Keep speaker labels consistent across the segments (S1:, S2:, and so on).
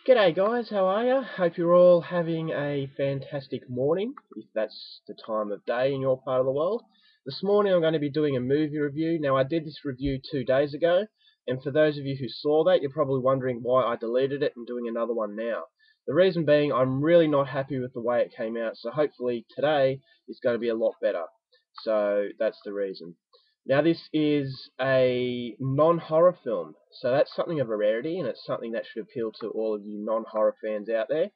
S1: G'day guys, how are you? Hope you're all having a fantastic morning, if that's the time of day in your part of the world. This morning I'm going to be doing a movie review. Now I did this review 2 days ago, and for those of you who saw that, you're probably wondering why I deleted it and doing another one now. The reason being, I'm really not happy with the way it came out, so hopefully today is going to be a lot better. So that's the reason. Now this is a non-horror film, so that's something of a rarity, and it's something that should appeal to all of you non-horror fans out there.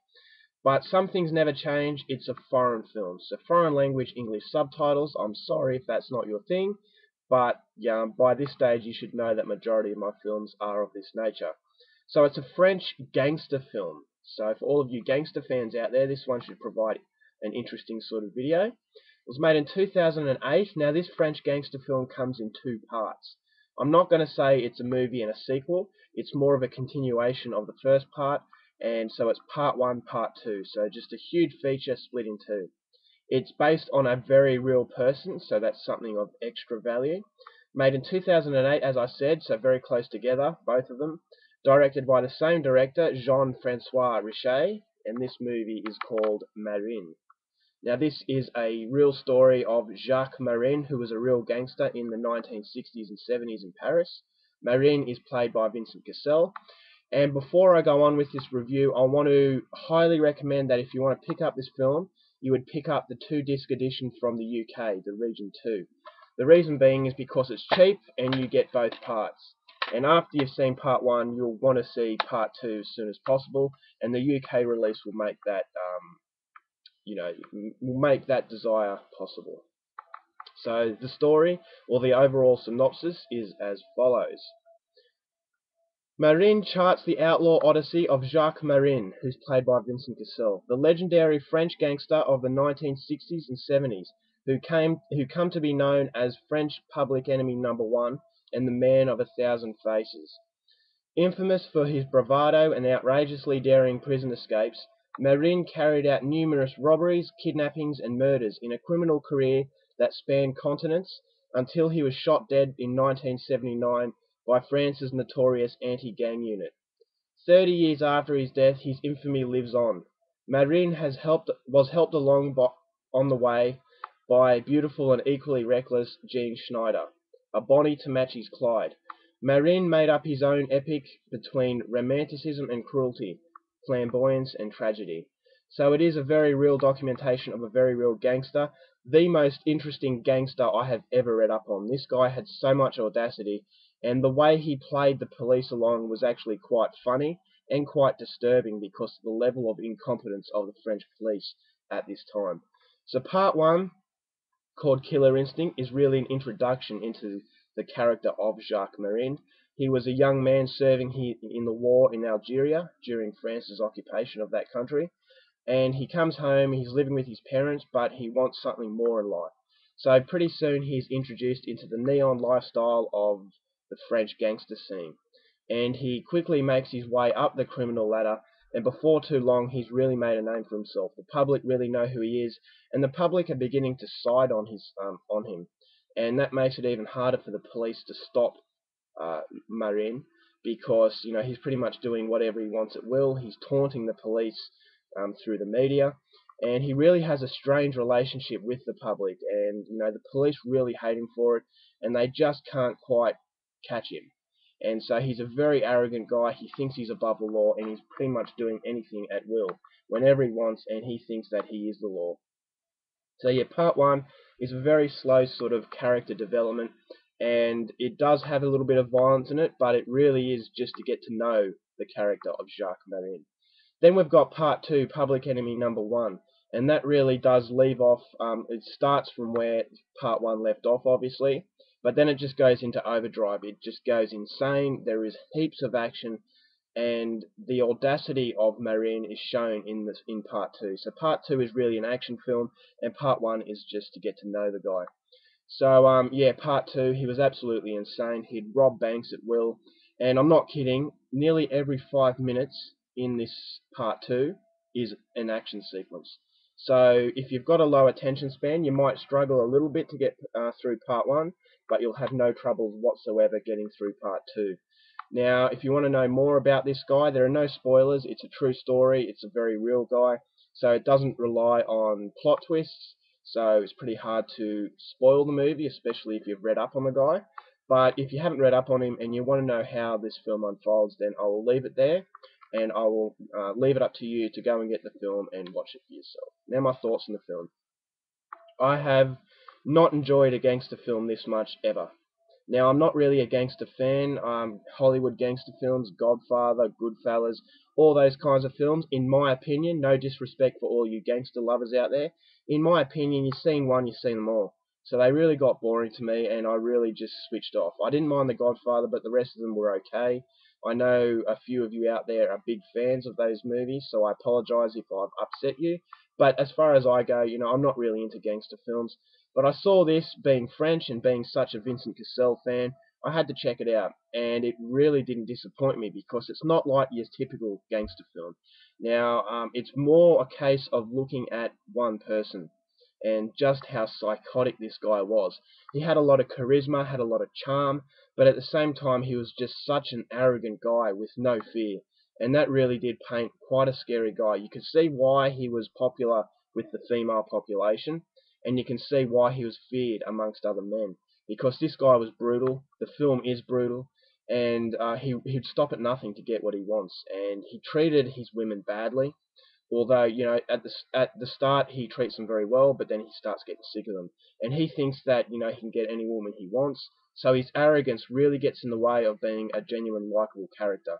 S1: But some things never change. It's a foreign film, so foreign language English subtitles. I'm sorry if that's not your thing, but yeah, by this stage you should know that majority of my films are of this nature. So it's a French gangster film. So for all of you gangster fans out there, this one should provide an interesting sort of video. It was made in 2008. Now this French gangster film comes in two parts. I'm not going to say it's a movie and a sequel. It's more of a continuation of the first part, and so it's part one, part two. So just a huge feature split in two. It's based on a very real person, so that's something of extra value. Made in 2008, as I said, so very close together, both of them. Directed by the same director, Jean-Francois Richet, and this movie is called Mesrine. Now this is a real story of Jacques Mesrine, who was a real gangster in the 1960s and 70s in Paris. Mesrine is played by Vincent Cassel. And before I go on with this review, I want to highly recommend that if you want to pick up this film, you would pick up the 2-disc edition from the UK, the Region 2. The reason being is because it's cheap and you get both parts. And after you've seen part 1, you'll want to see part 2 as soon as possible, and the UK release will make that will make that desire possible. So the story, or the overall synopsis, is as follows. Mesrine charts the outlaw odyssey of Jacques Mesrine, who's played by Vincent Cassel, the legendary French gangster of the 1960s and 70s, who come to be known as French public enemy number one and the man of 1,000 faces. Infamous for his bravado and outrageously daring prison escapes, Mesrine carried out numerous robberies, kidnappings and murders in a criminal career that spanned continents until he was shot dead in 1979 by France's notorious anti-gang unit. 30 years after his death, his infamy lives on. Mesrine was helped along on the way by beautiful and equally reckless Jean Schneider, a Bonnie to match his Clyde. Mesrine made up his own epic between romanticism and cruelty, flamboyance and tragedy. So it is a very real documentation of a very real gangster, the most interesting gangster I have ever read up on. This guy had so much audacity, and the way he played the police along was actually quite funny and quite disturbing because of the level of incompetence of the French police at this time. So part 1, called Killer Instinct, is really an introduction into the character of Jacques Mesrine. He was a young man serving in the war in Algeria during France's occupation of that country, and he comes home, he's living with his parents, but he wants something more in life. So pretty soon he's introduced into the neon lifestyle of the French gangster scene, and he quickly makes his way up the criminal ladder, and before too long he's really made a name for himself. The public really know who he is, and the public are beginning to side on him, and that makes it even harder for the police to stop Mesrine, because he's pretty much doing whatever he wants at will. He's taunting the police through the media, and he really has a strange relationship with the public, and the police really hate him for it, and they just can't quite catch him. And so he's a very arrogant guy. He thinks he's above the law, and he's pretty much doing anything at will, whenever he wants, and he thinks that he is the law. So yeah, part 1 is a very slow sort of character development, and it does have a little bit of violence in it, but it really is just to get to know the character of Jacques Mesrine. Then we've got part 2, Public Enemy number 1, and that really does leave off, it starts from where part 1 left off, obviously, but then it just goes into overdrive. It just goes insane. There is heaps of action, and the audacity of Mesrine is shown in part 2. So part 2 is really an action film, and part 1 is just to get to know the guy. So yeah, part 2, he was absolutely insane. He'd rob banks at will, and I'm not kidding, nearly every 5 minutes in this part 2 is an action sequence. So if you've got a low attention span, you might struggle a little bit to get through part 1, but you'll have no troubles whatsoever getting through part 2. Now, if you want to know more about this guy, there are no spoilers. It's a true story. It's a very real guy. So it doesn't rely on plot twists. So it's pretty hard to spoil the movie, especially if you've read up on the guy. But if you haven't read up on him and you want to know how this film unfolds, then I will leave it there. And I will leave it up to you to go and get the film and watch it for yourself. Now my thoughts on the film. I have not enjoyed a gangster film this much ever. Now, I'm not really a gangster fan. Hollywood gangster films, Godfather, Goodfellas, all those kinds of films, in my opinion, no disrespect for all you gangster lovers out there, in my opinion, you've seen one, you've seen them all. So they really got boring to me, and I really just switched off. I didn't mind The Godfather, but the rest of them were okay. I know a few of you out there are big fans of those movies, so I apologise if I've upset you. But as far as I go, I'm not really into gangster films. But I saw this, being French and being such a Vincent Cassel fan, I had to check it out. And it really didn't disappoint me because it's not like your typical gangster film. Now, it's more a case of looking at one person and just how psychotic this guy was. He had a lot of charisma, had a lot of charm, but at the same time he was just such an arrogant guy with no fear. And that really did paint quite a scary guy. You could see why he was popular with the female population, and you can see why he was feared amongst other men. Because this guy was brutal, the film is brutal, and he'd stop at nothing to get what he wants. And he treated his women badly. Although, at the start he treats them very well, but then he starts getting sick of them. And he thinks that, he can get any woman he wants. So his arrogance really gets in the way of being a genuine likable character.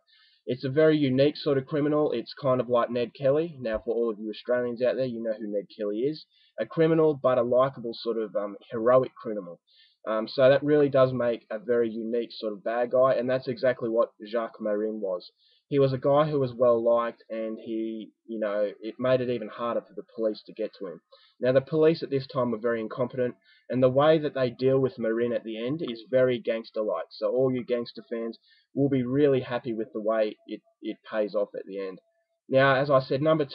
S1: It's a very unique sort of criminal. It's kind of like Ned Kelly. Now, for all of you Australians out there, you know who Ned Kelly is. A criminal, but a likable sort of heroic criminal. So that really does make a very unique sort of bad guy, and that's exactly what Jacques Marin was. He was a guy who was well liked, and it made it even harder for the police to get to him. Now, the police at this time were very incompetent, and the way that they deal with Marin at the end is very gangster-like. So all you gangster fans will be really happy with the way it pays off at the end. Now, as I said, number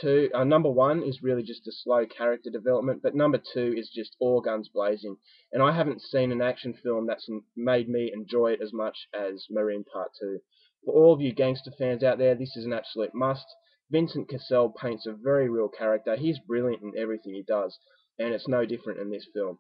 S1: one is really just a slow character development, but number two is just all guns blazing. And I haven't seen an action film that's made me enjoy it as much as Marine Part 2. For all of you gangster fans out there, this is an absolute must. Vincent Cassel paints a very real character. He's brilliant in everything he does, and it's no different in this film.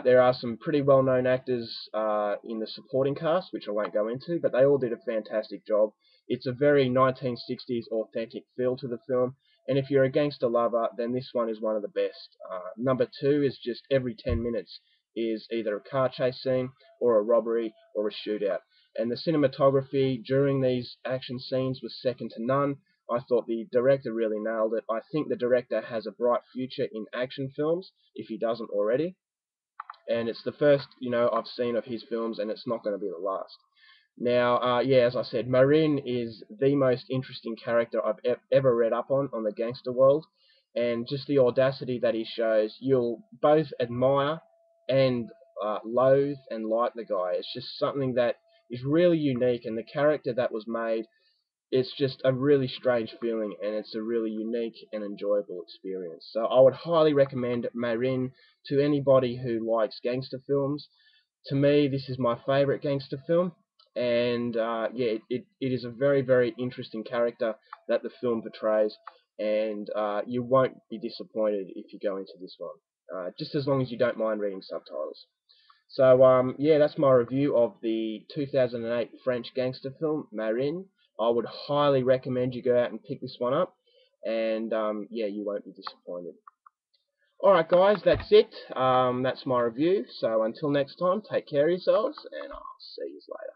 S1: There are some pretty well-known actors in the supporting cast, which I won't go into, but they all did a fantastic job. It's a very 1960s authentic feel to the film, and if you're a gangster lover, then this one is one of the best. Number two is just every 10 minutes is either a car chase scene, or a robbery, or a shootout. And the cinematography during these action scenes was second to none. I thought the director really nailed it. I think the director has a bright future in action films, if he doesn't already. And it's the first, I've seen of his films, and it's not going to be the last. Now, as I said, Marin is the most interesting character I've ever read up on the gangster world, and just the audacity that he shows, you'll both admire and loathe and like the guy. It's just something that is really unique, and the character that was made, it's just a really strange feeling, and it's a really unique and enjoyable experience. So I would highly recommend Marin to anybody who likes gangster films. To me, this is my favourite gangster film, and it is a very, very interesting character that the film portrays, and you won't be disappointed if you go into this one, just as long as you don't mind reading subtitles. So, that's my review of the 2008 French gangster film, Marin. I would highly recommend you go out and pick this one up, and you won't be disappointed. Alright guys, that's it. That's my review. So until next time, take care of yourselves, and I'll see you later.